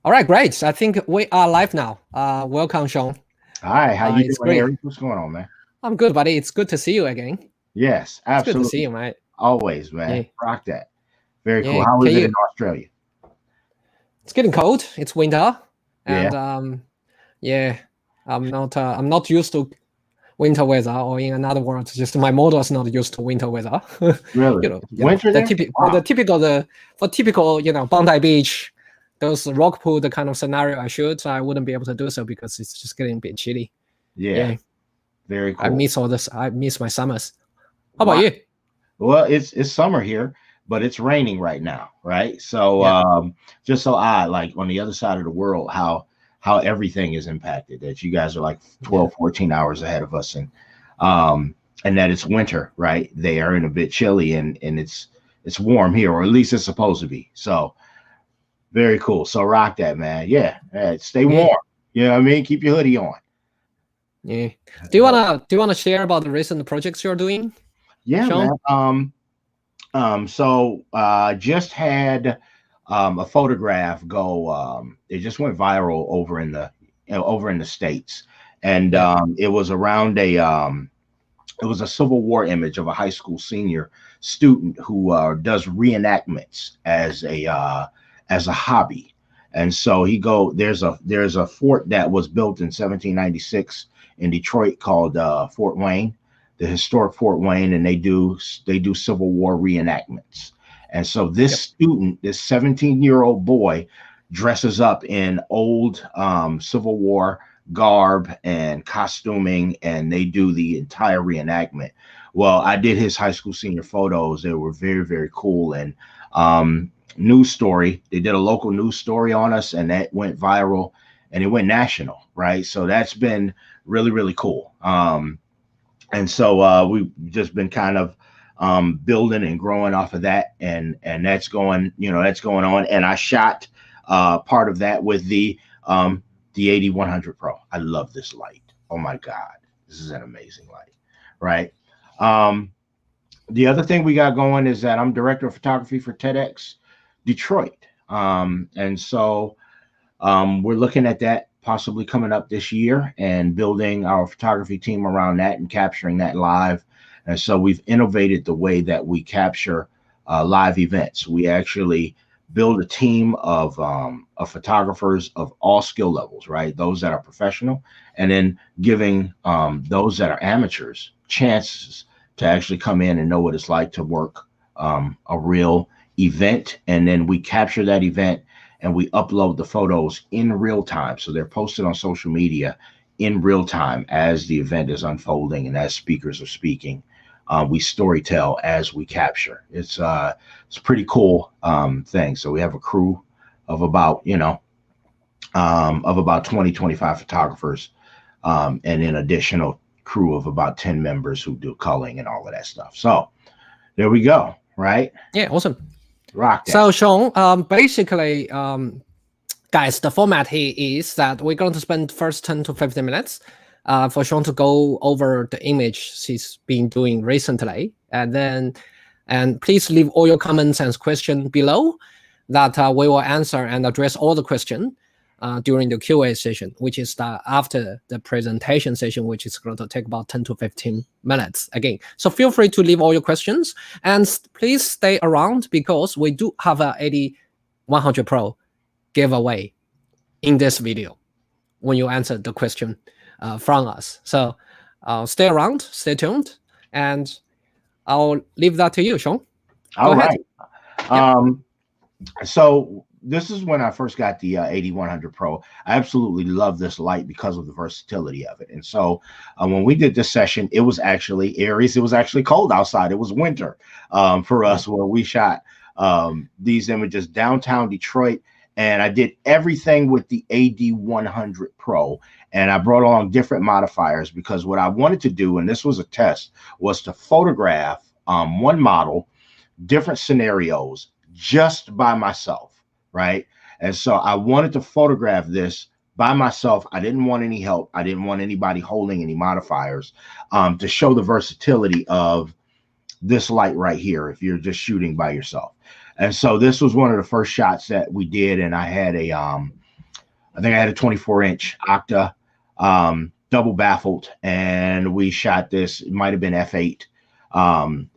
All right, great. I think we are live now. Welcome, Sean. Hi, how you It's doing, great. Eric? What's going on, man? I'm good, buddy. It's good to see you again. Yes, It's good to see absolutely. you, mate. Always, Yeah, man. Rock that. Very cool. yeah. How Can is it you? in Australia? It's getting cold. It's winter, Yeah, and yeah, I'm not used to winter weather, or in another words, just my model is not used to winter weather. really. Winter The there? typical for Wow. the typical for typical Bondi Beach, those rock pool the kind of scenario I wouldn't be able to do so because it's just getting a bit chilly. Yeah, Yeah, very I cool. miss all this. I miss my summers. How about Wow. you? Well, it's summer here, but it's raining right now, right? So Yeah, just so odd, like on the other side of the world, how everything is impacted. That you guys are like yeah, 12, 14 hours ahead of us, um and that it's winter, right? They are in a bit chilly and it's warm here, or at least it's supposed to be. So very cool. So rock that, man. Yeah. Stay yeah, warm. You know what I mean? Keep your hoodie on. yeah. Do you wanna share about the recent projects you're doing, Yeah, man. Sean? So just had a photograph go. It just went viral over in the States, and Yeah, it was around it was a Civil War image of a high school senior student who does reenactments as a hobby. And so there's a fort that was built in 1796 in Detroit called Fort Wayne, the historic Fort Wayne, and they do Civil War reenactments. And so this yep, student, this 17-year-old boy, dresses up in old Civil War garb and costuming, and they do the entire reenactment. Well, I did his high school senior photos. They were very, very cool. And news story, they did a local news story on us, and that went viral and it went national, right? So that's been really, really cool. And so we've just been kind of building and growing off of that, and that's going on. And I shot part of that with the AD100PRO. I love this light. Oh my God, this is an amazing light, right? Um, the other thing we got going is that I'm director of photography for TEDx Detroit, and so we're looking at that possibly coming up this year and building our photography team around that and capturing that live. And so we've innovated the way that we capture live events. We actually build a team of photographers of all skill levels, right? Those that are professional, and then giving those that are amateurs chances to actually come in and know what it's like to work a real event. And then we capture that event and we upload the photos in real time. So they're posted on social media in real time as the event is unfolding and as speakers are speaking. We story tell as we capture. It's a pretty cool thing. So we have a crew of about 20, 25 photographers, and an additional crew of about 10 members who do culling and all of that stuff. So there we go. Right. yeah, awesome. Rock that. So, Sean, basically, guys, the format here is that we're going to spend first 10 to 15 minutes for Sean to go over the image he's been doing recently, and please leave all your comments and questions below that we will answer and address all the questions during the QA session, which is after the presentation session, which is going to take about 10 to 15 minutes again. So feel free to leave all your questions, and please stay around because we do have a AD100PRO giveaway in this video when you answer the question from us. So stay around, stay tuned, and I'll leave that to you, Sean. All right. Yep. So this is when I first got the AD100PRO. I absolutely love this light because of the versatility of it. And so when we did this session, it was actually Aries. It was actually cold outside. It was winter for us where we shot these images downtown Detroit. And I did everything with the AD100PRO. And I brought along different modifiers because what I wanted to do, and this was a test, was to photograph one model, different scenarios, just by myself, right? And so I wanted to photograph this by myself. I didn't want any help. I didn't want anybody holding any modifiers to show the versatility of this light right here if you're just shooting by yourself. And so this was one of the first shots that we did, and I had I think I had a 24-inch Octa, double baffled, and we shot this. It might have been f8.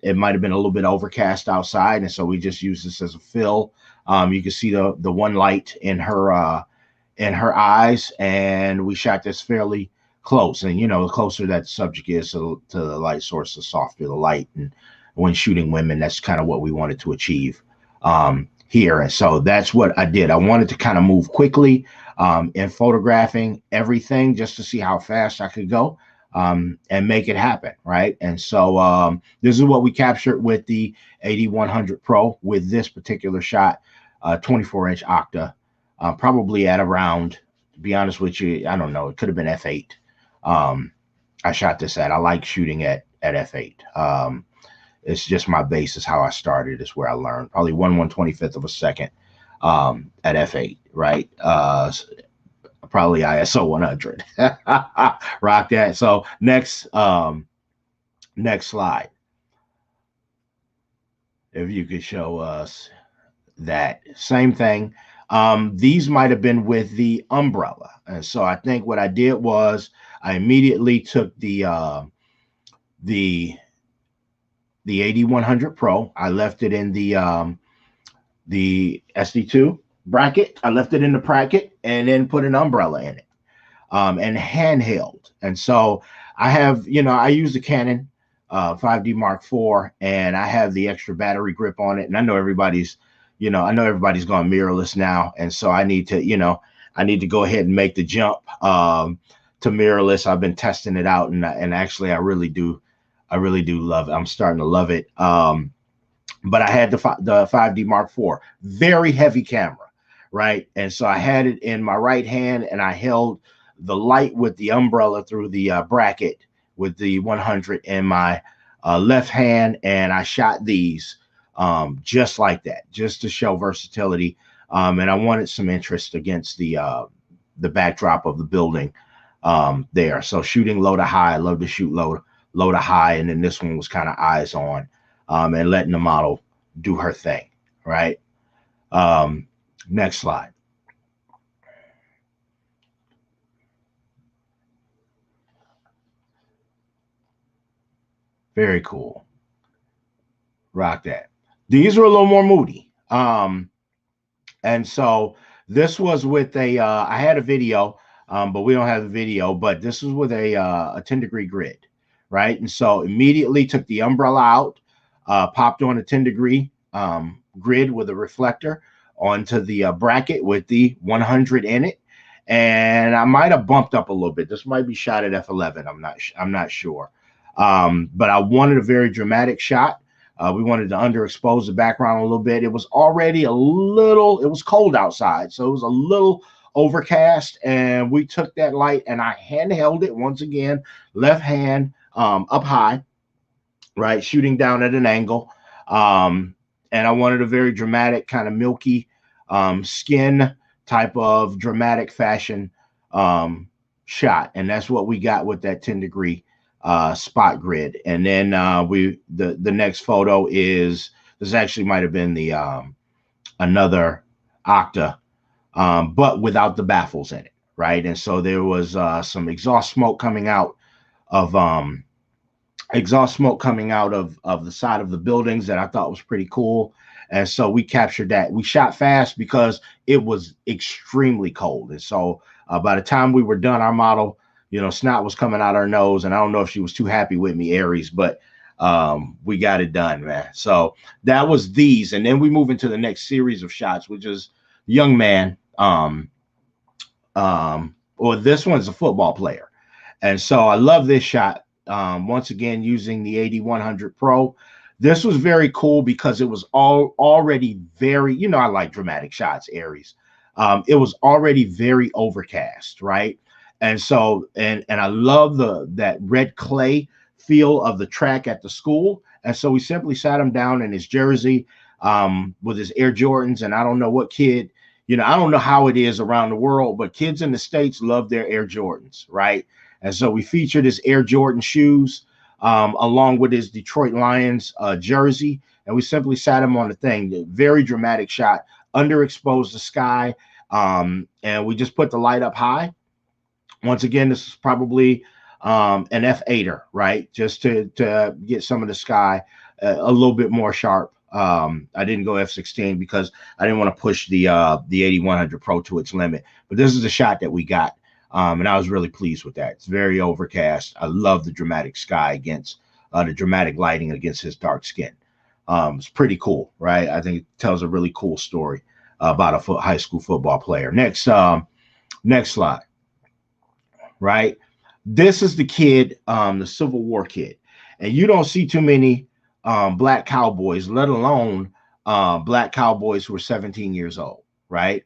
It might have been a little bit overcast outside, and so we just used this as a fill. You can see the one light in her eyes, and we shot this fairly close. And the closer that subject is to the light source, the softer the light. And when shooting women, that's kind of what we wanted to achieve here. And so that's what I did. I wanted to kind of move quickly in photographing everything, just to see how fast I could go and make it happen, right? And so this is what we captured with the AD100PRO with this particular shot, 24-inch Octa, probably at around, to be honest with you, I don't know, it could have been f8. I shot this at. I like shooting at f8. It's just my base is how I started. It's where I learned. Probably 1/125th of a second at f8, right? Probably ISO 100. Rock that. So next slide. If you could show us that same thing. These might have been with the umbrella. And so I think what I did was I immediately took the AD100PRO. I left it in the SD2 bracket. I left it in the bracket and then put an umbrella in it, and handheld. And so I have, I use the Canon 5D Mark IV, and I have the extra battery grip on it. And I know everybody's going mirrorless now. And so I need to, I need to go ahead and make the jump to mirrorless. I've been testing it out, and actually I really do love it. I'm starting to love it. But I had the 5D Mark IV, very heavy camera, right? And so I had it in my right hand, and I held the light with the umbrella through the bracket with the 100 in my left hand, and I shot these just like that, just to show versatility. And I wanted some interest against the backdrop of the building there. So shooting low to high, I love to shoot low to high, and then this one was kind of eyes on, and letting the model do her thing, right? Next slide. Very cool. Rock that. These are a little more moody. And so this was with a, I had a video, but we don't have the video, but this was with a 10-degree grid, right? And so immediately took the umbrella out, popped on a 10-degree grid with a reflector onto the bracket with the 100 in it. And I might have bumped up a little bit. This might be shot at f11. I'm not sure. But I wanted a very dramatic shot. We wanted to underexpose the background a little bit. It was already it was cold outside, so it was a little overcast, and we took that light and I handheld it once again, left hand up high, right, shooting down at an angle. And I wanted a very dramatic, kind of milky skin type of dramatic fashion shot, and that's what we got with that 10-degree spot grid. And then the next photo is, this actually might have been the another Octa, but without the baffles in it, right? And so there was some exhaust smoke coming out of the side of the buildings that I thought was pretty cool. And so we captured that. We shot fast because it was extremely cold. And so by the time we were done, our model, snot was coming out our nose, and I don't know if she was too happy with me, Aries, but we got it done, man. So that was these. And then we move into the next series of shots, which is young man. Or this one's a football player. And so I love this shot. Once again, using the AD100PRO. This was very cool because it was already very, I like dramatic shots, Aries. It was already very overcast, right? And so, and I love that red clay feel of the track at the school. And so we simply sat him down in his jersey with his Air Jordans. And I don't know what kid, I don't know how it is around the world, but kids in the States love their Air Jordans, right? And so we featured his Air Jordan shoes along with his Detroit Lions jersey. And we simply sat him on the thing. Very dramatic shot, underexposed the sky. And we just put the light up high. Once again, this is probably an F8er, right? Just to get some of the sky a little bit more sharp. I didn't go F16 because I didn't want to push the AD100PRO to its limit. But this is the shot that we got, and I was really pleased with that. It's very overcast. I love the dramatic sky against the dramatic lighting against his dark skin. It's pretty cool, right? I think it tells a really cool story about a high school football player. Next slide, right? This is the kid, the Civil War kid, and you don't see too many black cowboys, let alone black cowboys who are 17 years old, right?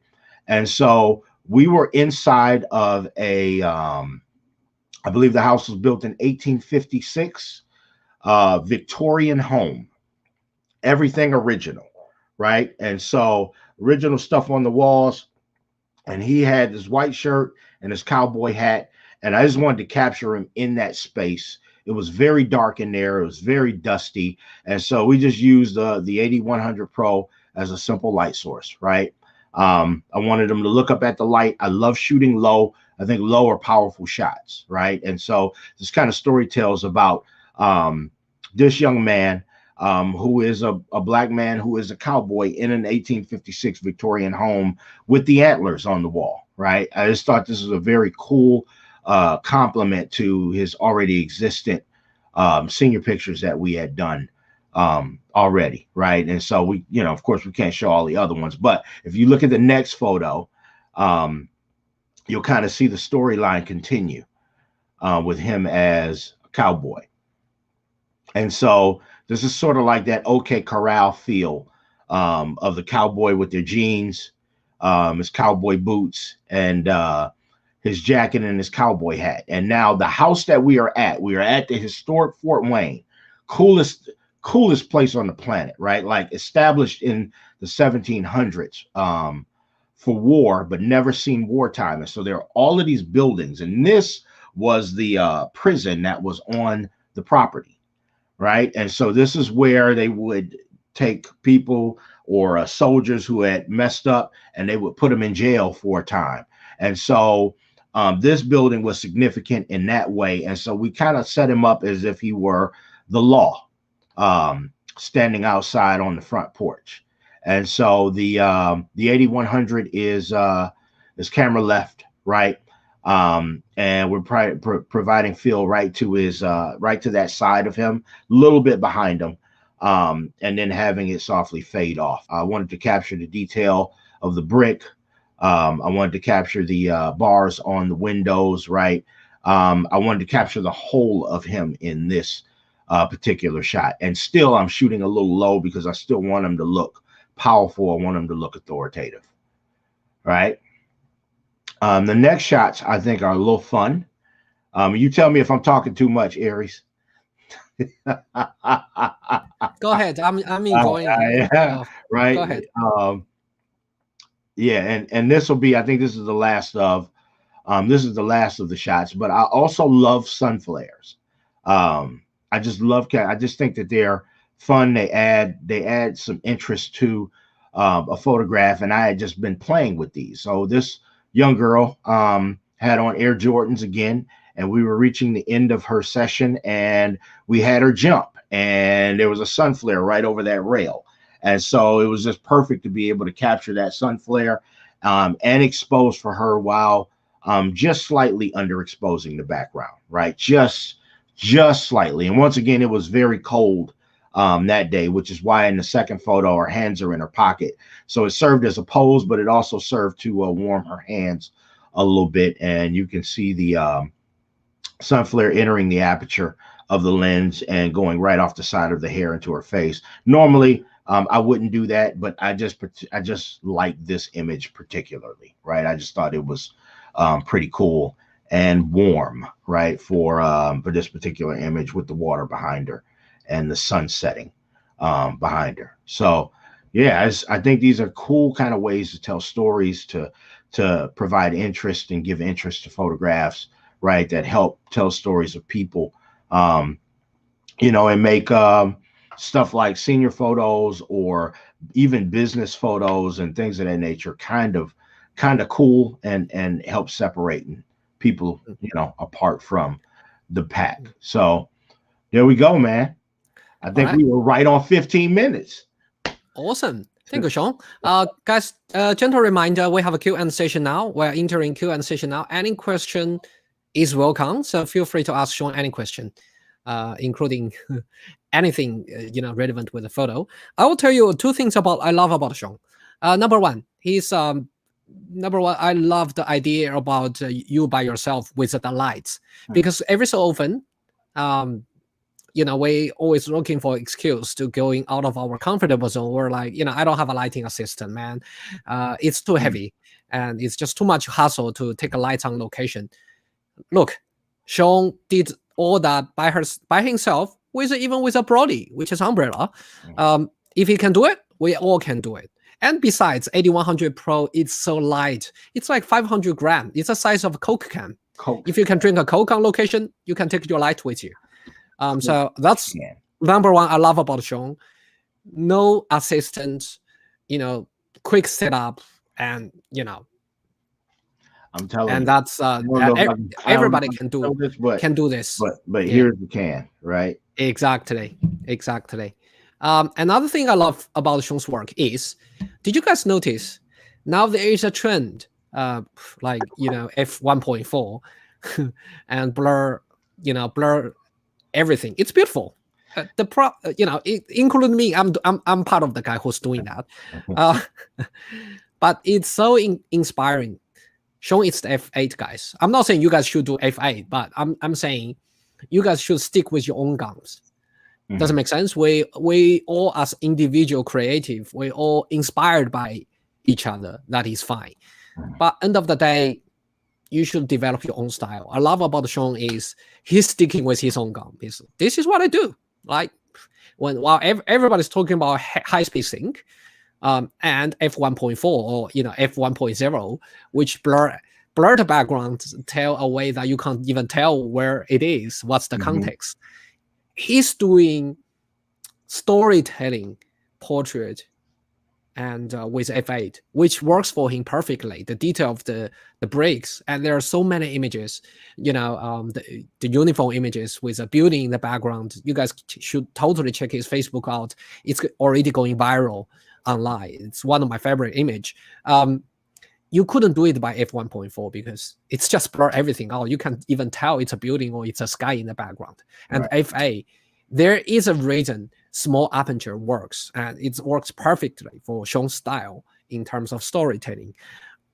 And so we were inside of a, I believe the house was built in 1856, Victorian home, everything original, right? And so original stuff on the walls, and he had his white shirt and his cowboy hat, and I just wanted to capture him in that space. It was very dark in there. It was very dusty. And so we just used the AD100PRO as a simple light source, right? I wanted him to look up at the light. I love shooting low. I think low are powerful shots, right? And so this kind of story tells about this young man who is a black man who is a cowboy in an 1856 Victorian home with the antlers on the wall, right? I just thought this was a very cool complement to his already existent senior pictures that we had done already, right? And so we, you know, of course we can't show all the other ones, but if you look at the next photo, you'll kind of see the storyline continue with him as a cowboy. And so this is sort of like that OK Corral feel of the cowboy with their jeans, his cowboy boots, and his jacket and his cowboy hat. And now the house that we are at the historic Fort Wayne, coolest place on the planet, right? Like established in the 1700s for war, but never seen wartime. And so there are all of these buildings, and this was the prison that was on the property, right? And so this is where they would take people or soldiers who had messed up, and they would put them in jail for a time. And so this building was significant in that way. And so we kind of set him up as if he were the law, standing outside on the front porch. And so the AD100 is camera left, right? And we're providing fill right to his right to that side of him, a little bit behind him, and then having it softly fade off. I wanted to capture the detail of the brick. I wanted to capture the bars on the windows, right? I wanted to capture the whole of him in this particular shot. And still, I'm shooting a little low because I still want him to look powerful. I want him to look authoritative, right? The next shots, I think, are a little fun. You tell me if I'm talking too much, Aries. Go ahead. I'm enjoying it. Right. Go ahead. Yeah, and this will be, I think this is the last of the shots, but I also love sun flares. I just think that they're fun. They add some interest to a photograph, and I had just been playing with these. So this young girl had on Air Jordans again, and we were reaching the end of her session, and we had her jump, and there was a sun flare right over that rail. And so it was just perfect to be able to capture that sun flare and expose for her while just slightly underexposing the background, right? Just slightly. And once again, it was very cold that day, which is why in the second photo, her hands are in her pocket. So it served as a pose, but it also served to warm her hands a little bit. And you can see the sun flare entering the aperture of the lens and going right off the side of the hair into her face. Normally, I wouldn't do that, but I just like this image particularly, right? I just thought it was pretty cool and warm, right, for this particular image with the water behind her and the sun setting behind her. So yeah, I think these are cool kind of ways to tell stories, to provide interest and give interest to photographs, right, that help tell stories of people, you know, and make stuff like senior photos or even business photos and things of that nature kind of kind of cool and helps separating people, apart from the pack. So there we go, man. I think we were right on 15 minutes. Awesome. Thank you, Sean. Guys, gentle reminder, we have a Q&A session now. We're entering Q&A session now. Any question is welcome. So feel free to ask Sean any question, including anything, relevant with the photo. I will tell you two things I love about Sean. Number one, I love the idea about you by yourself with the lights, because every so often, we always looking for excuse to going out of our comfortable zone. We're like, I don't have a lighting assistant, man. It's too heavy and it's just too much hassle to take a lights on location. Look, Sean did all that by himself, even with a Brody, which is umbrella. If he can do it, we all can do it. And besides, AD100PRO, it's so light. It's like 500 grams. It's the size of a Coke can. If you can drink a Coke on location, you can take your light with you. So that's number one I love about Sean. No assistant, quick setup, and I'm telling you, and that's everybody can do this. But here's the can, right? Exactly. Another thing I love about Sean's work is, did you guys notice now there is a trend, like f1.4 and blur everything. It's beautiful. Including me, I'm part of the guy who's doing that. But it's so inspiring. Sean, it's the f8 guys. I'm not saying you guys should do f8, but I'm saying you guys should stick with your own guns. Does it make sense? We all, as individual creative, we all inspired by each other. That is fine. But end of the day, you should develop your own style. I love about Sean is he's sticking with his own gun. This is what I do. Like while everybody's talking about high speed sync, and f1.4 or f1.0, which blur the background, tell a way that you can't even tell where it is. What's the context? He's doing storytelling portrait and with f8, which works for him perfectly. The detail of the breaks, and there are so many images, the uniform images with a building in the background. You guys should totally check his Facebook out. It's already going viral online. It's one of my favorite image. You couldn't do it by f1.4 because it's just blur everything out. You can't even tell it's a building or it's a sky in the background. And f8, there is a reason small aperture works, and it works perfectly for Sean's style in terms of storytelling.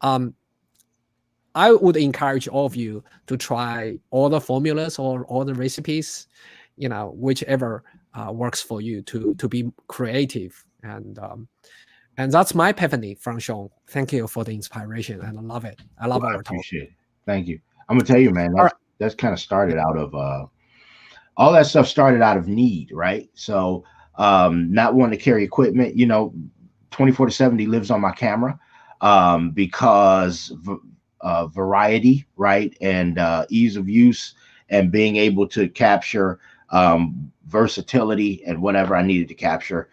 I would encourage all of you to try all the formulas or all the recipes, whichever works for you to be creative. And that's my epiphany from Sean. Thank you for the inspiration, and I love it. I love our talk. Appreciate it. Thank you. I'm gonna tell you, man. That's kind of started out of all that stuff started out of need, right? So not wanting to carry equipment, 24-70 lives on my camera because variety, right, and ease of use, and being able to capture versatility and whatever I needed to capture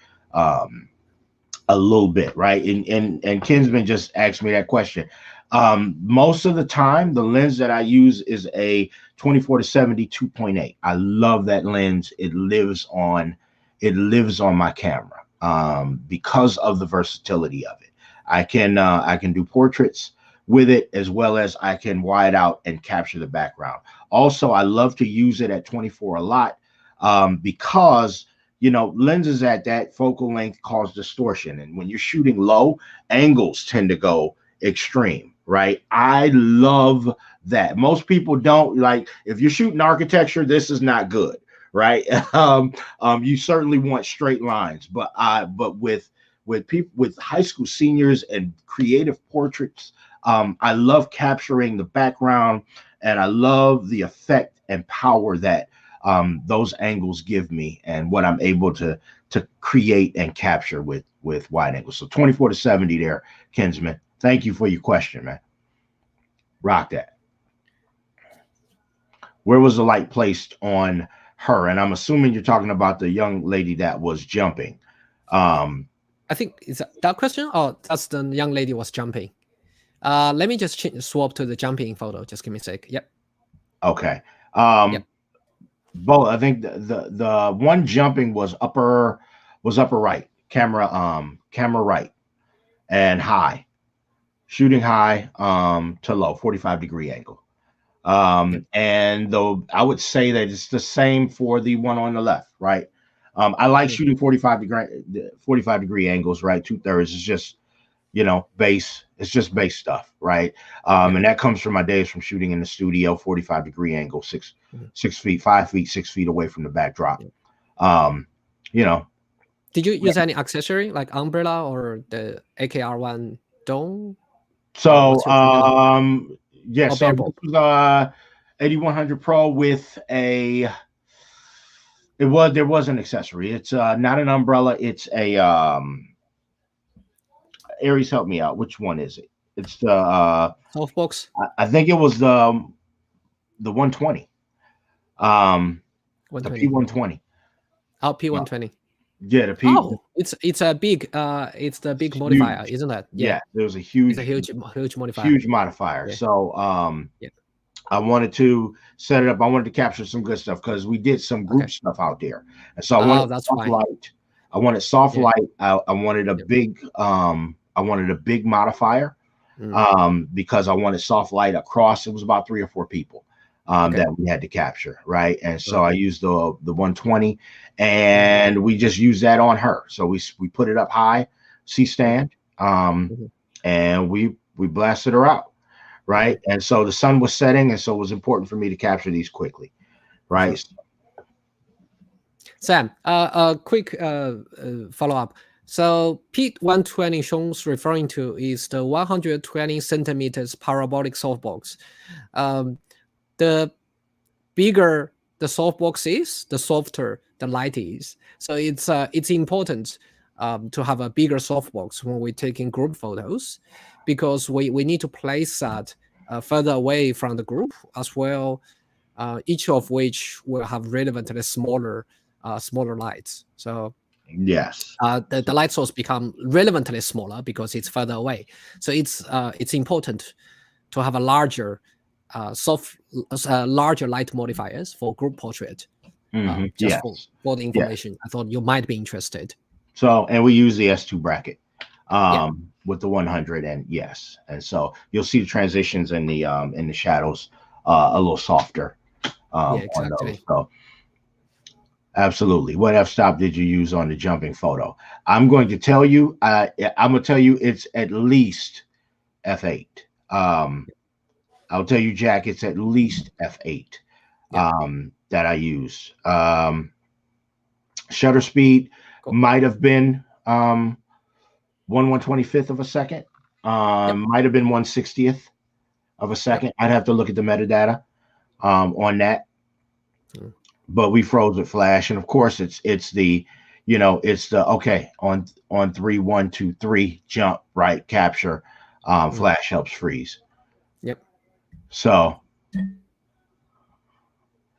a little bit, right? And Kinsman just asked me that question. Most of the time, the lens that I use is a 24-70 2.8. I love that lens. It lives on my camera because of the versatility of it. I can do portraits with it, as well as I can wide out and capture the background. Also, I love to use it at 24 a lot because lenses at that focal length cause distortion, and when you're shooting low, angles tend to go extreme, right? I love that. Most people don't like. If you're shooting architecture, this is not good, right? You certainly want straight lines, but with people, with high school seniors and creative portraits, I love capturing the background, and I love the effect and power that those angles give me, and what I'm able to create and capture with wide angles. So 24-70 there, Kinsman. Thank you for your question, man. Rock that. Where was the light placed on her? And I'm assuming you're talking about the young lady that was jumping. I think is that question, or that's the young lady was jumping. Let me just swap to the jumping photo. Just give me a sec. Yep. Okay. Yep. Both. I think the one jumping was upper right, camera right, and high, shooting high to low, 45-degree angle. And though I would say that it's the same for the one on the left, right? I like shooting 45-degree angles, right? 2/3 is just, base. It's just base stuff, right? And that comes from my days from shooting in the studio, 45-degree angle, 6 feet, 5 feet, 6 feet away from the backdrop. Did you use any accessory like umbrella or the AKR1 dome? So, Or so bareboat? this was AD100PRO with a. There was an accessory. It's not an umbrella. It's a Aries, help me out. Which one is it? It's the Softbox. I think it was the 120. The 120. P120. Oh, P120. Yeah, the P. Oh, it's a big it's the big modifier, huge. isn't it? Yeah, there was a huge. It's a huge modifier. Huge modifier. Yeah. So I wanted to set it up. I wanted to capture some good stuff because we did some group stuff out there, and so I wanted soft light. I wanted soft light. I wanted a big I wanted a big modifier because I wanted soft light across. It was about 3 or 4 people that we had to capture, right? And so I used the 120, and we just used that on her. So we put it up high, C-stand, and we blasted her out. Right. And so the sun was setting, and so it was important for me to capture these quickly. Right. Sam, a quick follow-up. So P120 Sean's referring to is the 120 centimeters parabolic softbox. The bigger the softbox is, the softer the light is. So it's important to have a bigger softbox when we're taking group photos, because we need to place that further away from the group as well, each of which will have relevantly smaller lights. So yes, the light source become relevantly smaller because it's further away. So it's important to have a larger larger light modifiers for group portrait. Just for the information. I thought you might be interested. So, and we use the S2 bracket with the 100, and and so you'll see the transitions in the shadows a little softer on those. So absolutely. What f-stop did you use on the jumping photo? I'm going to tell you. I'm going to tell you it's at least f8. I'll tell you, Jack, it's at least f8 that I use. Shutter speed might have been 1/125th of a second. Might have been 1/60th of a second. I'd have to look at the metadata on that. But we froze with flash, and of course it's the on 3, 1, 2, 3 jump right capture. Flash helps freeze. So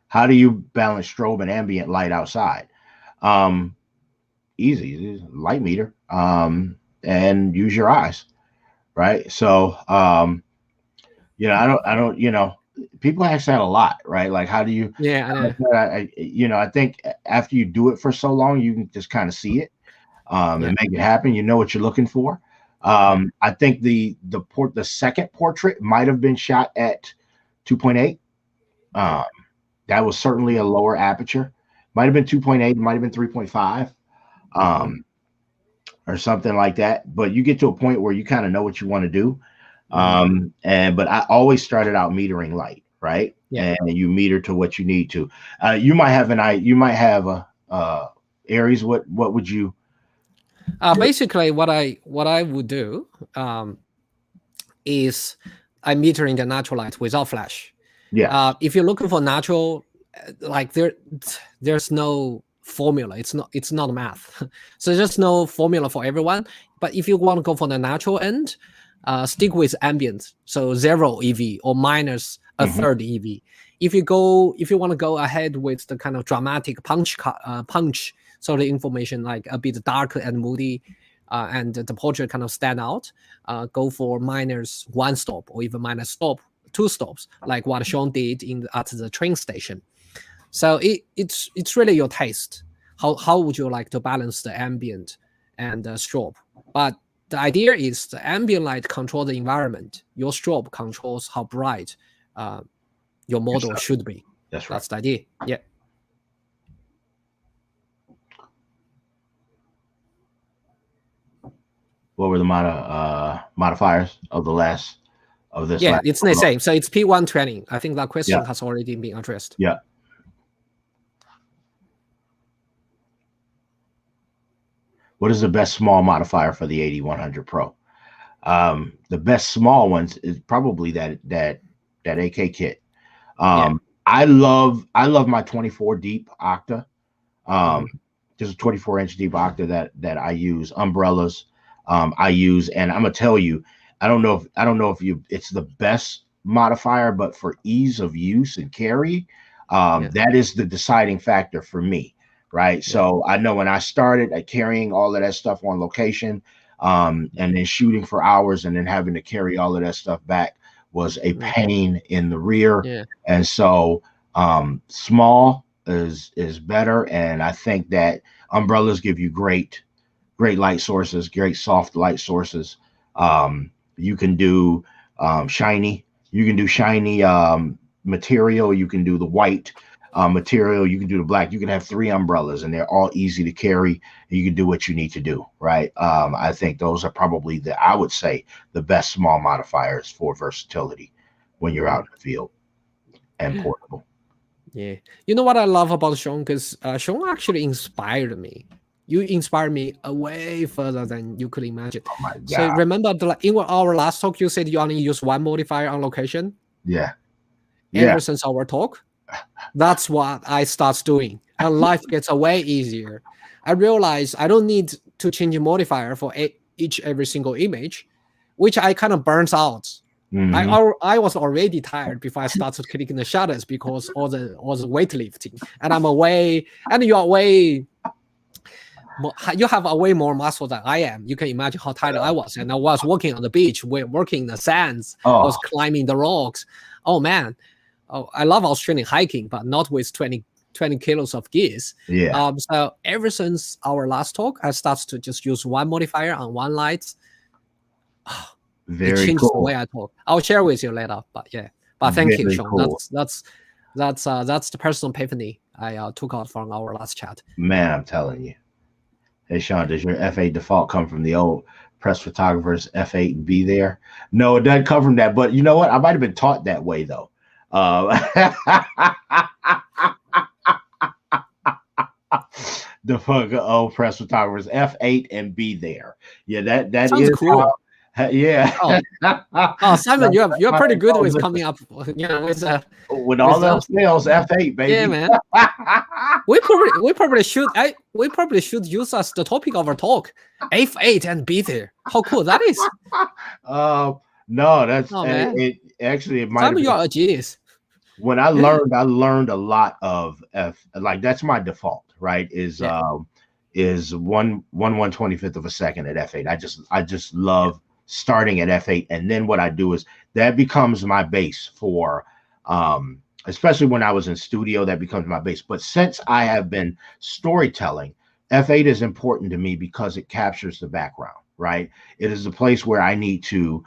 how do you balance strobe and ambient light outside? Easy, light meter, and use your eyes, right? So I don't people ask that a lot, right? Like, how do you I think after you do it for so long, you can just kind of see it and make it happen. You know what you're looking for. I think the second portrait might have been shot at 2.8. That was certainly a lower aperture. Might have been 2.8, might have been 3.5, or something like that. But you get to a point where you kind of know what you want to do. But I always started out metering light, right? And you meter to what you need to. You might have Aries. What would you? Basically, what I would do is I'm metering the natural light without flash. If you're looking for natural, like there's no formula. It's not math. So there's no formula for everyone. But if you want to go for the natural end, stick with ambient. So 0 EV or minus a third EV. If you want to go ahead with the kind of dramatic punch sort of information, like a bit darker and moody, and the portrait kind of stand out, go for -1 stop or even -2 stops, like what Sean did at the train station. So it's really your taste. How would you like to balance the ambient and the strobe? But the idea is the ambient light control the environment. Your strobe controls how bright your model should be. That's right. That's the idea. Yeah. What were the modifiers of the last of this? Yeah, it's the same. So it's P120. I think that question has already been addressed. Yeah. What is the best small modifier for the AD100PRO? The best small ones is probably that AK kit. I love my 24 deep octa. There's a 24-inch deep octa that I use. Umbrellas I use, and I'm gonna tell you, I don't know if it's the best modifier, but for ease of use and carry, that is the deciding factor for me. Right. So I know when I started at carrying all of that stuff on location, and then shooting for hours and then having to carry all of that stuff back was a pain in the rear. Yeah. And so small is better. And I think that umbrellas give you great light sources, great soft light sources. You can do shiny material. You can do the white material, you can do the black, you can have 3 umbrellas and they're all easy to carry. You can do what you need to do, right? I think those are probably I would say the best small modifiers for versatility when you're out in the field and portable. Yeah. You know what I love about Sean? Because Sean actually inspired me. You inspired me way further than you could imagine. Oh my God. So remember in our last talk, you said you only use 1 modifier on location? Yeah. Ever since our talk, that's what I start doing, and life gets way easier. I realize I don't need to change a modifier for every single image, which I kind of burns out. I was already tired before I started clicking the shutters because all the weightlifting, and I'm away, and you are way. You have a way more muscle than I am. You can imagine how tired I was, and I was walking on the beach, working in the sands, I was climbing the rocks. Oh man. Oh, I love Australian hiking, but not with 20 kilos of gears. Yeah. So ever since our last talk, I started to just use 1 modifier on 1 light. Very it changed cool. the way I talk. I'll share with you later. But yeah. But thank you, Sean. Cool. That's the personal epiphany I took out from our last chat. Man, I'm telling you. Hey Sean, does your F8 default come from the old press photographer's F8 and be there? No, it doesn't come from that. But you know what? I might have been taught that way though. The fuck old press photographers F8 and be there. Yeah, that sounds is cool. Yeah. Oh, Simon, you're pretty good with coming up, with all those sales F8, baby. Yeah, man. we probably should use as the topic of our talk. F8 and be there. How cool that is. No, that's it. Actually, it might. Simon, you are a genius. When I learned a lot of like that's my default, right? Is 1/125th of a second at F8. I just love starting at F8, and then what I do is that becomes my base for especially when I was in studio, that becomes my base. But since I have been storytelling, F8 is important to me because it captures the background, right? It is a place where I need to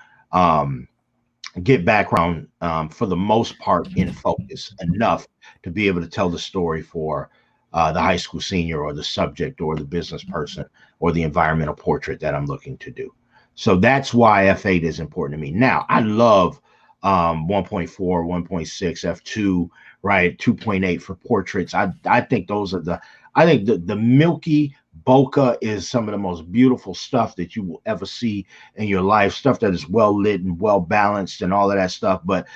get background for the most part in focus enough to be able to tell the story for the high school senior or the subject or the business person or the environmental portrait that I'm looking to do. So that's why F8 is important to me. Now, I love 1.4, 1.6, F2, right? 2.8 for portraits. I think those are the milky bokeh is some of the most beautiful stuff that you will ever see in your life, stuff that is well lit and well balanced and all of that stuff. But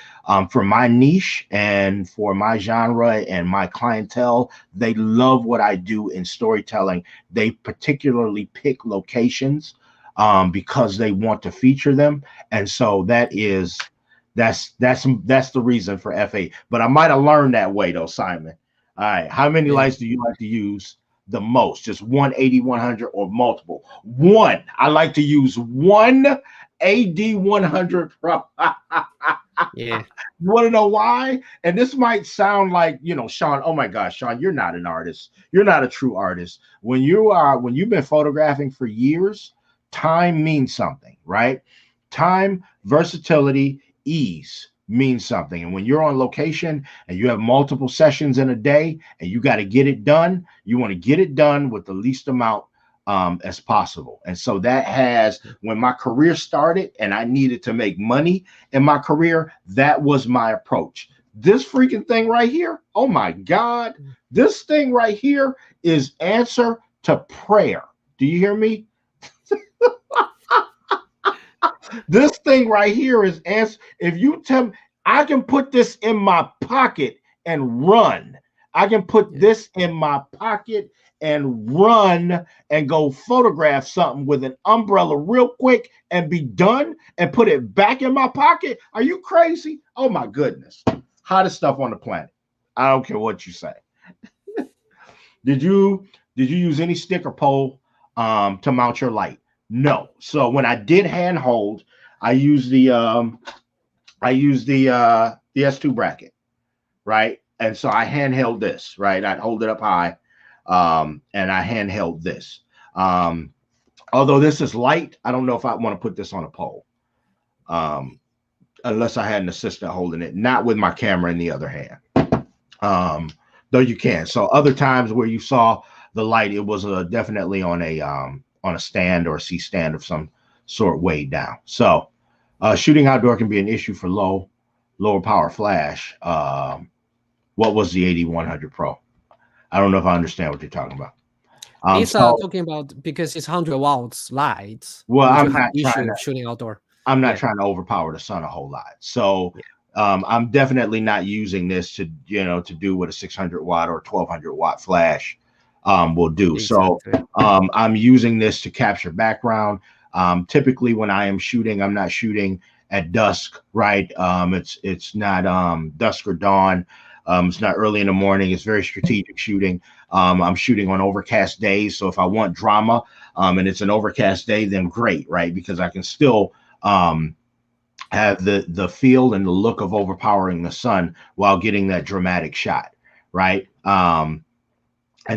for my niche and for my genre and my clientele, they love what I do in storytelling. They particularly pick locations because they want to feature them. And so that's the reason for F8. But I might have learned that way though, Simon. All right. How many lights do you like to use the most, just one AD100 or multiple. One. I like to use one AD100 Pro. Yeah. You want to know why? And this might sound like, Sean, oh my gosh, Sean, you're not an artist. You're not a true artist. When you've been photographing for years, time means something, right? Time, versatility, ease means something. And when you're on location and you have multiple sessions in a day and you got to get it done, you want to get it done with the least amount as possible. And so that has, when my career started and I needed to make money in my career, that was my approach. This freaking thing right here, oh my God, this thing right here is answer to prayer. Do you hear me? This thing right here is answer. If you tell me, I can put this in my pocket and run. I can put this in my pocket and run and go photograph something with an umbrella real quick and be done and put it back in my pocket. Are you crazy? Oh my goodness. Hottest stuff on the planet. I don't care what you say. Did you use any stick or pole to mount your light? No. So when I did handhold, I used the S2 bracket, right? And so I handheld this, right? I'd hold it up high, and I handheld this. Although this is light, I don't know if I want to put this on a pole, unless I had an assistant holding it, not with my camera in the other hand. Though you can. So other times where you saw the light, it was definitely on a stand or a C stand of some sort way down. So shooting outdoor can be an issue for lower power flash. What was the AD100PRO? I don't know if I understand what you're talking about. He's talking about because it's 100 watts lights. Well, I'm not trying to shooting outdoor. I'm not trying to overpower the sun a whole lot. So I'm definitely not using this to do what a 600 watt or 1200 watt flash will do. Exactly. So I'm using this to capture background. Typically when I am shooting, I'm not shooting at dusk, right? It's not dusk or dawn. It's not early in the morning. It's very strategic shooting. I'm shooting on overcast days. So if I want drama and it's an overcast day, then great, right? Because I can still have the feel and the look of overpowering the sun while getting that dramatic shot, right? And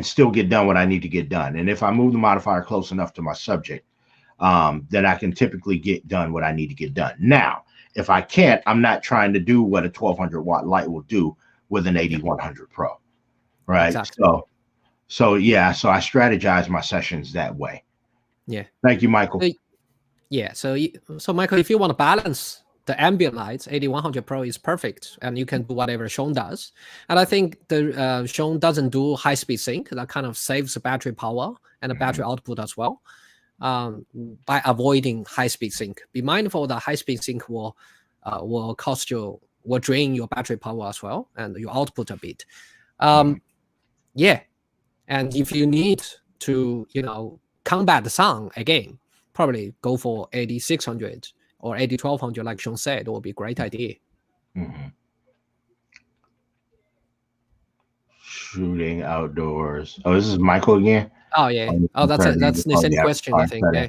still get done what I need to get done. And if I move the modifier close enough to my subject, then I can typically get done what I need to get done. Now, if I can't, I'm not trying to do what a 1200 watt light will do with an AD100PRO, right? Exactly. So I strategize my sessions that way. Yeah. Thank you, Michael. So Michael, if you want to balance the ambient lights, AD100PRO is perfect, and you can do whatever Sean does. And I think the Sean doesn't do high-speed sync. That kind of saves the battery power and the battery output as well, by avoiding high-speed sync. Be mindful that high-speed sync will drain your battery power as well and your output a bit. And if you need to, combat the sun again, probably go for AD600 or AD1200, like Sean said. It will be a great idea. Shooting outdoors. Oh, this is Michael again. Oh yeah. That's the same question, I think. Yeah.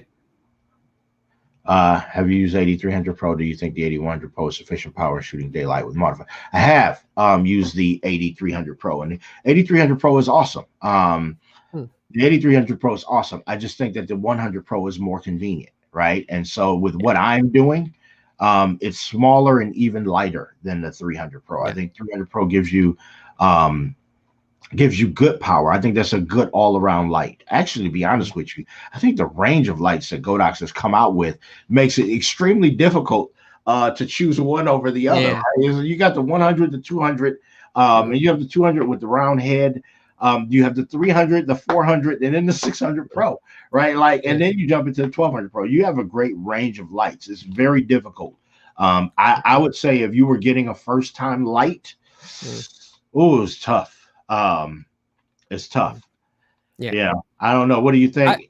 Have you used AD300PRO? Do you think the AD100PRO is sufficient power shooting daylight with modifier? I have used the AD300PRO, and the AD300PRO is awesome. The AD300PRO is awesome. I just think that the 100PRO is more convenient, right? And so with what I'm doing, it's smaller and even lighter than the 300PRO. I think 300PRO gives you good power. I think that's a good all-around light. Actually, to be honest with you, I think the range of lights that Godox has come out with makes it extremely difficult to choose one over the other. Right? You got the 100, the 200, and you have the 200 with the round head. You have the 300, the 400, and then the 600PRO, right? And then you jump into the 1200PRO. You have a great range of lights. It's very difficult. I would say if you were getting a first-time light, it's tough. It's tough. Yeah. I don't know. What do you think?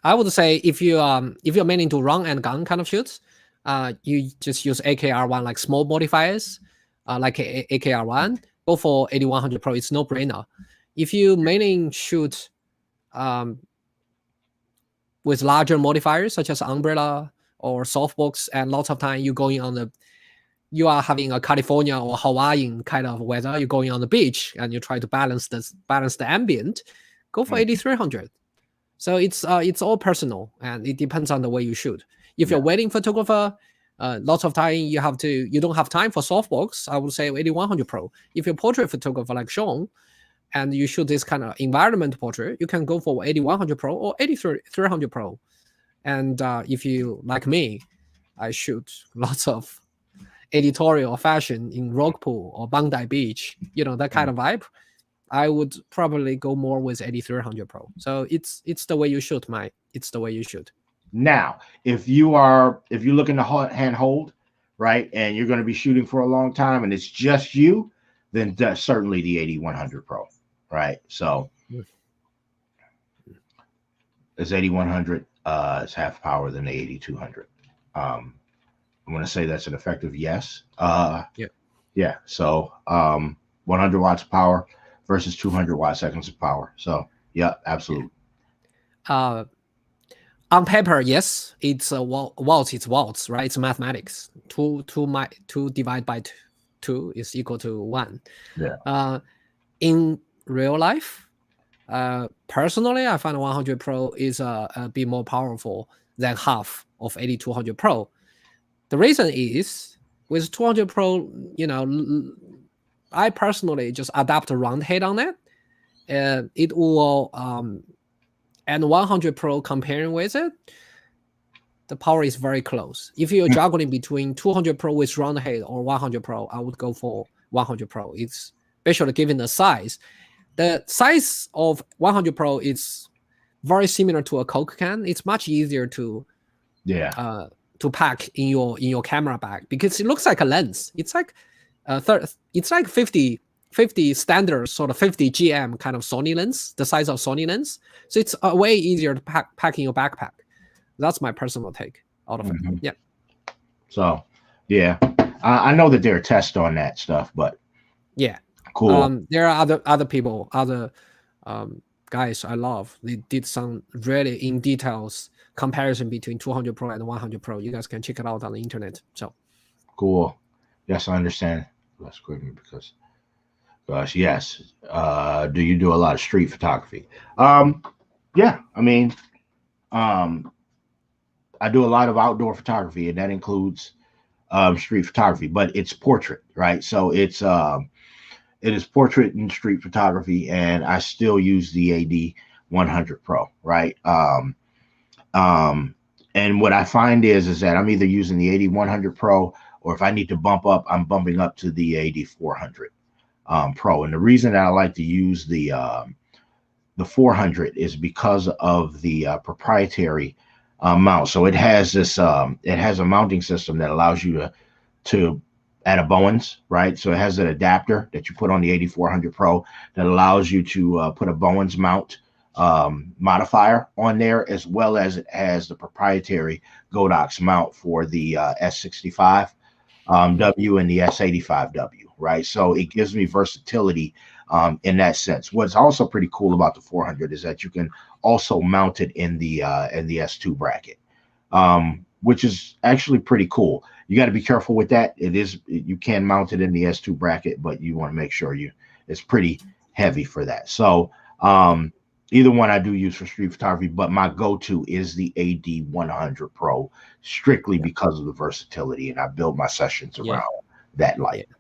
I would say if you're meaning to run and gun kind of shoots, you just use AKR1, like small modifiers, like AKR1. Go for AD100PRO. It's no brainer. If you mainly shoot with larger modifiers such as umbrella or softbox, and lots of time you are having a California or Hawaiian kind of weather. You're going on the beach and you try to balance the ambient. Go for 8300. So it's all personal, and it depends on the way you shoot. If you're wedding photographer, lots of time you don't have time for softbox. I would say 8100 Pro. If you're portrait photographer like Sean, and you shoot this kind of environment portrait, you can go for 8100 Pro or 8300 Pro. And if you like me, I shoot lots of editorial fashion in Rockpool or Bandai Beach, that kind of vibe. I would probably go more with 8300 Pro. So it's the way you shoot, Mike. It's the way you shoot. Now, if you're looking to hand hold, right, and you're going to be shooting for a long time and it's just you, then certainly the 8100 Pro, right? So it's 8100. It's half power than the 8200. I'm going to say that's an effective yes. Yeah. So 100 watts of power versus 200 watt-seconds of power. So yeah, absolutely. On paper, yes, it's watts. It's watts, right? It's mathematics. Two divided by two is equal to 1. Yeah. In real life, personally, I find 100 Pro is a bit more powerful than half of 8200 Pro. The reason is with 200 Pro, I personally just adapt a round head on it. It will, and 100 Pro comparing with it, the power is very close. If you're juggling between 200 Pro with round head or 100 Pro, I would go for 100 Pro. It's especially given the size. The size of 100 Pro is very similar to a Coke can. It's much easier to pack in your camera bag because it looks like a lens. It's like it's like 50 standard sort of 50 GM kind of Sony lens, the size of Sony lens. So it's way easier to pack in your backpack. That's my personal take out of it. Yeah. So yeah, I know that there are tests on that stuff, but yeah, cool. There are other people, other guys I love. They did some really in details comparison between 200 Pro and 100 Pro. You guys can check it out on the internet. So cool. Yes, I understand. Less equipment because, gosh, yes. Do you do a lot of street photography? Yeah, I mean, I do a lot of outdoor photography, and that includes street photography, but it's portrait, right? So it is portrait and street photography, and I still use the AD100 Pro, right? And what I find is that I'm either using the AD100 Pro, or if I need to bump up, I'm bumping up to the AD400 Pro. And the reason that I like to use the 400 is because of the proprietary mount. So it has this, it has a mounting system that allows you to add a Bowens, right? So it has an adapter that you put on the AD400 Pro that allows you to put a Bowens mount modifier on there, as well as it has the proprietary Godox mount for the S65 W and the S85W, right? So it gives me versatility in that sense. What's also pretty cool about the 400 is that you can also mount it in the S2 bracket, which is actually pretty cool. You got to be careful with that. You can mount it in the S2 bracket, but you want to make sure it's pretty heavy for that. So either one I do use for street photography, but my go-to is the AD100 Pro, strictly because of the versatility, and I build my sessions around that light. Yeah.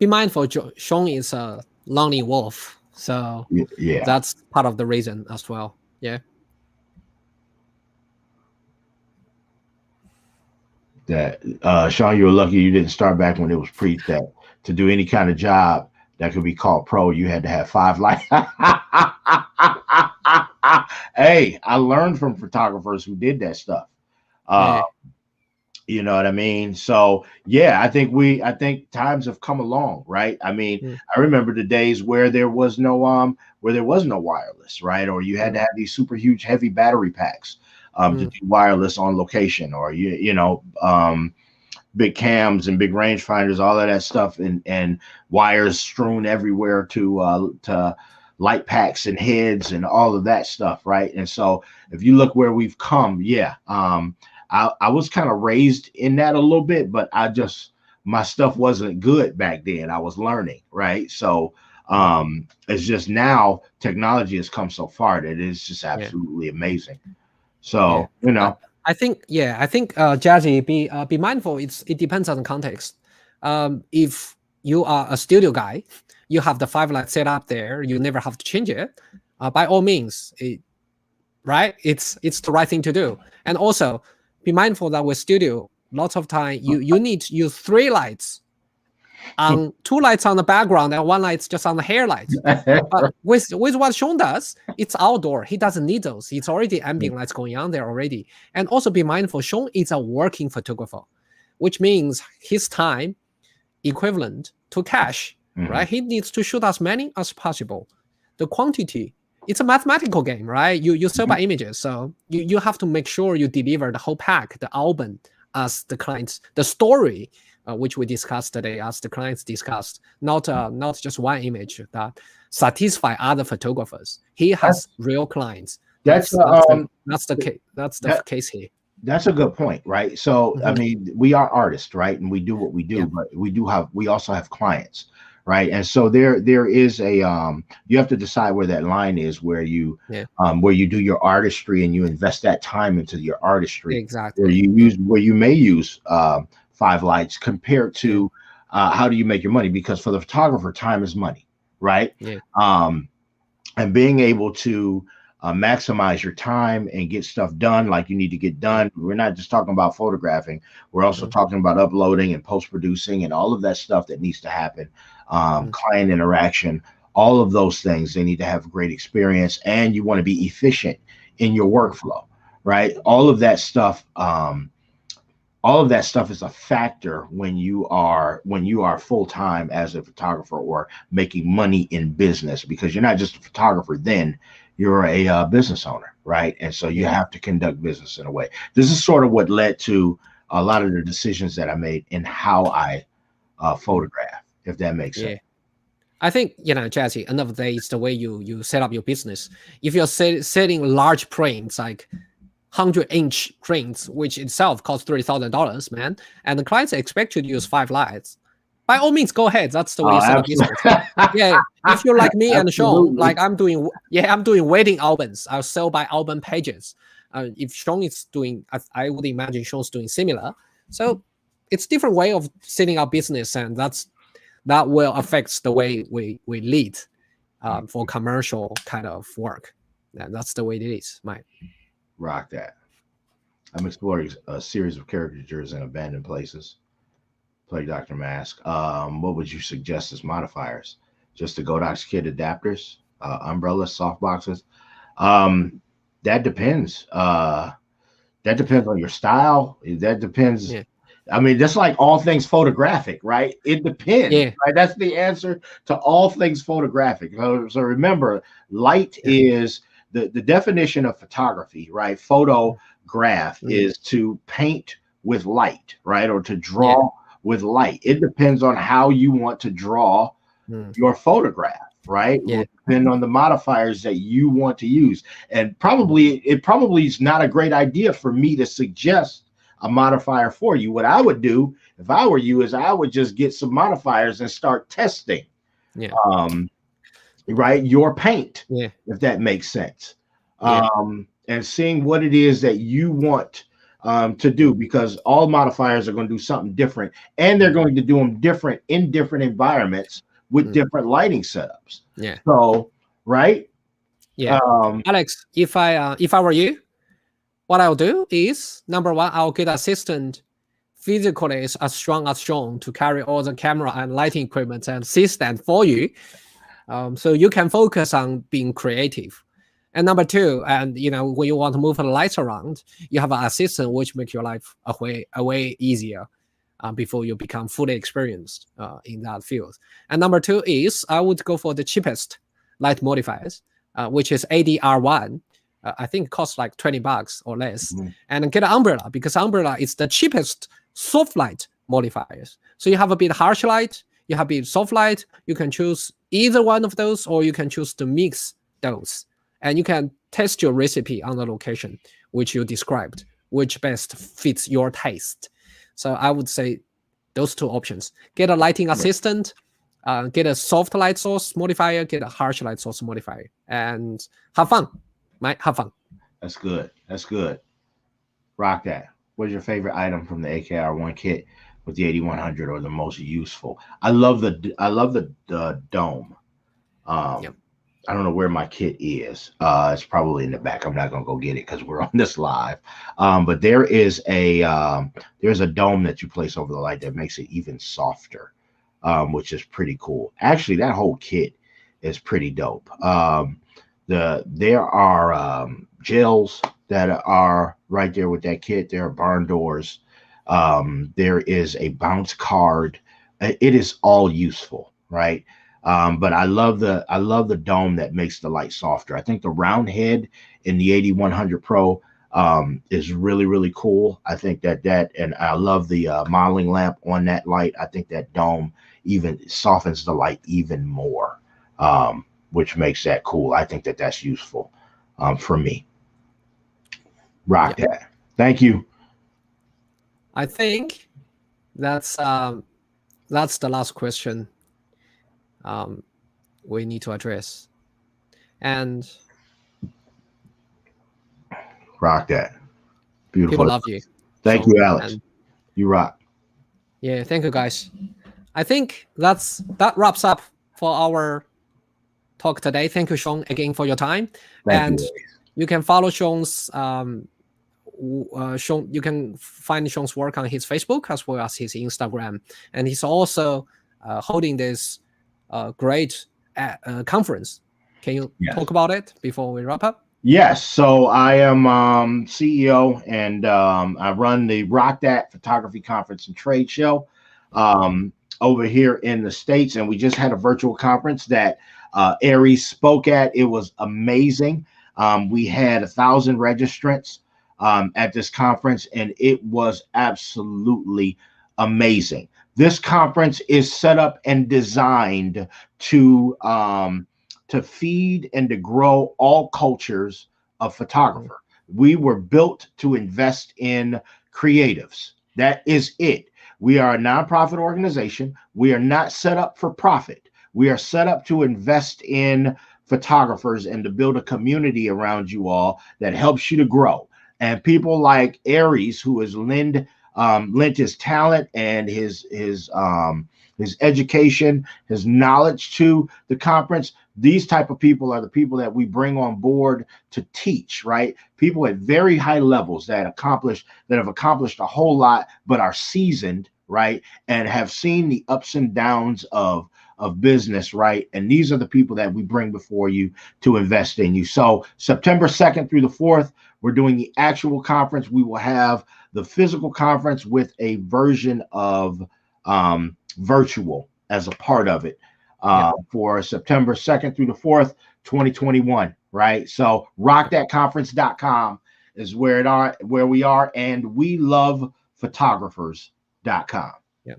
Be mindful, Sean is a lonely wolf, so that's part of the reason as well. Yeah. That Sean, you were lucky you didn't start back when it was preached that to do any kind of job that could be called pro, you had to have 5 lights. Hey, I learned from photographers who did that stuff. You know what I mean? So yeah, I think times have come along, right? I mean, I remember the days where there was no wireless, right? Or you had to have these super huge heavy battery packs to do wireless on location, or big cams and big rangefinders, all of that stuff, and wires strewn everywhere to light packs and heads and all of that stuff, right? And so if you look where we've come, I was kind of raised in that a little bit, but my stuff wasn't good back then. I was learning, right? So it's just now technology has come so far that it's just absolutely amazing. So I think Jazzy, be mindful. It depends on the context. If you are a studio guy, you have the 5 lights set up there, you never have to change it. By all means, it's the right thing to do. And also be mindful that with studio, lots of time you need to use 3 lights on 2 lights on the background and 1 light's just on the hair light. But with what Sean does, it's outdoor. He doesn't need those. It's already ambient lights going on there already. And also be mindful, Sean is a working photographer, which means his time equivalent to cash, right? He needs to shoot as many as possible. The quantity, it's a mathematical game, right? You sell by images, so you have to make sure you deliver the whole pack, the album, as the clients, the story, which we discussed today, as the clients discussed, not just one image that satisfy other photographers. He has real clients. That's the case here. That's a good point, right? So I mean, we are artists, right? And we do what we do, but we also have clients, right? And so there is a you have to decide where that line is, where you do your artistry and you invest that time into your artistry. Exactly. Where you may use 5 lights compared to how do you make your money? Because for the photographer, time is money, right? And being able to maximize your time and get stuff done like you need to get done. We're not just talking about photographing. We're also talking about uploading and post-producing and all of that stuff that needs to happen. Client interaction, all of those things. They need to have great experience, and you want to be efficient in your workflow, right? All of that stuff is a factor when you are full-time as a photographer or making money in business, because you're not just a photographer, then you're a business owner, right? And so you have to conduct business in a way. This is sort of what led to a lot of the decisions that I made in how I photograph, if that makes sense. I think, Jazzy, another day is the way you set up your business. If you're selling large prints, like 100-inch prints, which itself costs $30,000, man, and the clients expect you to use 5 lights, by all means, go ahead. That's the way you set up business. If you're like me and Sean, like I'm doing wedding albums. I'll sell by album pages. If Sean is doing, I would imagine Sean's doing similar. So it's different way of setting up business, and that will affect the way we lead for commercial kind of work. And that's the way it is, Mike. Rock that. I'm exploring a series of caricatures in abandoned places. Play Dr. Mask. What would you suggest as modifiers? Just the Godox kit adapters, umbrellas, softboxes? That depends. That depends on your style. That depends. I mean, that's like all things photographic, right? It depends. Right? That's the answer to all things photographic. So remember, light is the definition of photography, right? Photograph is to paint with light, right? Or to draw with light. It depends on how you want to draw your photograph, right? It will depend on the modifiers that you want to use. And it probably is not a great idea for me to suggest a modifier for you. What I would do if I were you is I would just get some modifiers and start testing right, your paint, if that makes sense. And seeing what it is that you want to do, because all modifiers are going to do something different, and they're going to do them different in different environments with different lighting setups. So right. Alex, if I were you, what I'll do is, number one, I'll get assistant physically as strong as Sean to carry all the camera and lighting equipment and system for you, so you can focus on being creative. And number two, and when you want to move the lights around, you have an assistant which makes your life a way easier before you become fully experienced in that field. And number two is, I would go for the cheapest light modifiers, which is AD100. I think it costs like $20 or less, and get an umbrella, because umbrella is the cheapest soft light modifiers. So you have a bit harsh light, you have a soft light, you can choose either one of those, or you can choose to mix those. And you can test your recipe on the location which you described, which best fits your taste. So I would say those two options. Get a lighting assistant, get a soft light source modifier, get a harsh light source modifier, and have fun. Have fun. That's good. That's good. Rock that. What is your favorite item from the AKR1 kit with the 8100, or the most useful? I love the dome. Yep. I don't know where my kit is. It's probably in the back. I'm not gonna go get it because we're on this live. But there's a dome that you place over the light that makes it even softer, which is pretty cool. Actually, that whole kit is pretty dope. There are gels that are right there with that kit. There are barn doors. There is a bounce card. It is all useful, right? But I love the dome that makes the light softer. I think the round head in the AD100PRO is really, really cool. I think that and I love the modeling lamp on that light. I think that dome even softens the light even more, which makes that cool. I think that that's useful for me. Rock that. Thank you. I think that's the last question we need to address. And rock that. Beautiful. People love you. Thank you, Alex. You rock. Yeah, thank you, guys. I think that wraps up for our talk today. Thank you, Sean, again for your time. Thank you. You can follow Sean's Sean. You can find Sean's work on his Facebook as well as his Instagram, and he's also holding this great conference. Can you talk about it before we wrap up? Yes. So I am CEO, and I run the Rock That Photography Conference and Trade Show over here in the States, and we just had a virtual conference that Aries spoke at. It was amazing. We had 1,000 registrants at this conference, and it was absolutely amazing. This conference is set up and designed to feed and to grow all cultures of photographer. We were built to invest in creatives. That is it. We are a nonprofit organization. We are not set up for profit. We are set up to invest in photographers and to build a community around you all that helps you to grow. And people like Aries, who has lent his talent and his education, his knowledge to the conference. These type of people are the people that we bring on board to teach, right? People at very high levels that have accomplished a whole lot, but are seasoned, right? And have seen the ups and downs of business, right? And these are the people that we bring before you to invest in you. So September 2nd through the 4th, we're doing the actual conference. We will have the physical conference with a version of virtual as a part of it for September 2nd through the 4th, 2021, right? So rockthatconference.com is where we are, and we love photographers.com. Yeah.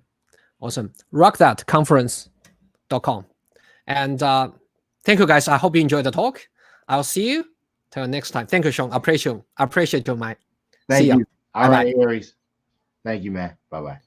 Awesome. Rockthatconference.com. And thank you, guys. I hope you enjoyed the talk. I'll see you till next time. Thank you, Sean. I appreciate you, Mike. Thank you. All Bye-bye. right, Aries. Thank you, man. Bye-bye.